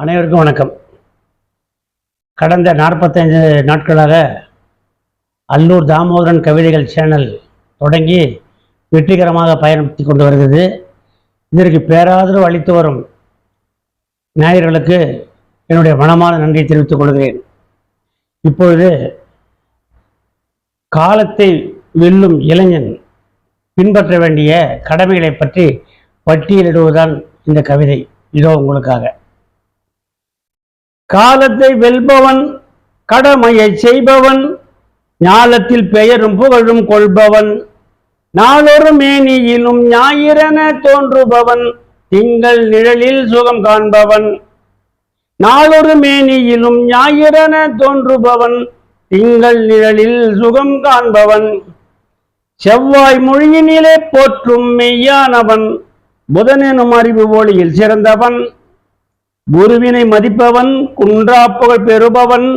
அனைவருக்கும் வணக்கம். கடந்த 45 நாட்களாக அல்லூர் தாமோதரன் கவிதைகள் சேனல் தொடங்கி வெற்றிகரமாக பயணித்து கொண்டு வருகிறது. இதற்கு பேராதரவு அளித்து வரும் நேயர்களுக்கு என்னுடைய மனமான நன்றியை தெரிவித்துக் கொள்கிறேன். இப்பொழுது காலத்தை வெல்லும் இளைஞன் பின்பற்ற வேண்டிய கடமைகளை பற்றி பட்டியலிடுவதுதான் இந்த கவிதை. இதோ உங்களுக்காக. காலத்தை வெல்பவன், கடமையை செய்பவன், ஞாலத்தில் பெயரும் புகழும் கொள்பவன், நாளொரு மேனியிலும் ஞாயிறென தோன்றுபவன், திங்கள் நிழலில் சுகம் காண்பவன். நாளொரு மேனியிலும் ஞாயிறென தோன்றுபவன், திங்கள் நிழலில் சுகம் காண்பவன். செவ்வாய் மொழியினிலே போற்றும் மெய்யானவன், புதனெனும் அறிவு ஒளியில் சிறந்தவன். குருவினை மதிப்பவன், குன்றா புகழ் பெறுபவன்,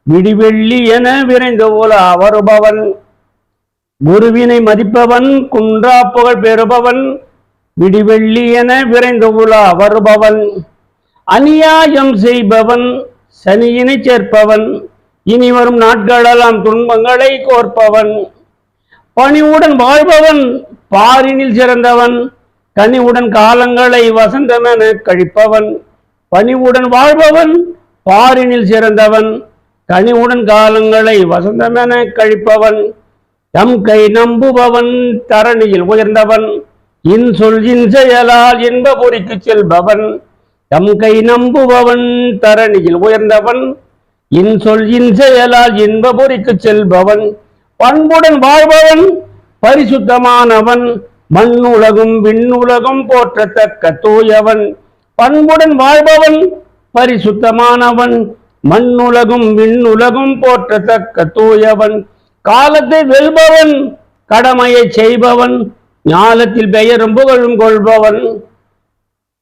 விடிவெள்ளி என விரைந்து உலா வருபவன். குருவினை மதிப்பவன், குன்றா புகழ் பெறுபவன், விடிவெள்ளி என விரைந்து உலா வருபவன். அநியாயம் செய்பவன், சனியினை சேர்ப்பவன், இனி வரும் நாட்களெல்லாம் துன்பங்களை கோர்ப்பவன். பணிவுடன் வாழ்பவன், பாரினில் சிறந்தவன், கனிவுடன் காலங்களை வசந்தமென கழிப்பவன். பணிவுடன் வாழ்பவன், பாரினில் சிறந்தவன், கனிவுடன் காலங்களை வசந்தமென கழிப்பவன். தம் கை நம்புபவன், தரணியில் உயர்ந்தவன், இன்சொல் இன்செயலால் இன்பபுரிக்கு செல்பவன். தம் கை நம்புபவன், தரணியில் உயர்ந்தவன், இன்சொல் இன்செயலால் இன்பபுரிக்கு செல்பவன். பண்புடன் வாழ்பவன், பரிசுத்தமானவன், மண்ணுலகும் விண்ணுலகும் போற்றத்தக்க தூயவன். பண்புடன் வாழ்பவன், பரிசுத்தமானவன், மண்ணுலகும் விண்ணுலகும் போற்றத்தக்க தூயவன். காலத்தை வெல்பவன், கடமையை செய்பவன், ஞாலத்தில் பெயரும் புகழும் கொள்பவன்.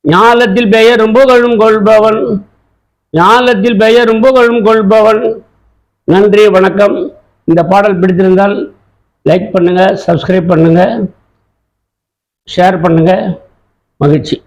ஞாலத்தில் பெயரும் புகழும் கொள்பவன். ஞாலத்தில் பெயரும் புகழும் கொள்பவன். நன்றி, வணக்கம். இந்த பாடல் பிடித்திருந்தால் லைக் பண்ணுங்க, சப்ஸ்கிரைப் பண்ணுங்க, ஷேர் பண்ணுங்க. மகிழ்ச்சி.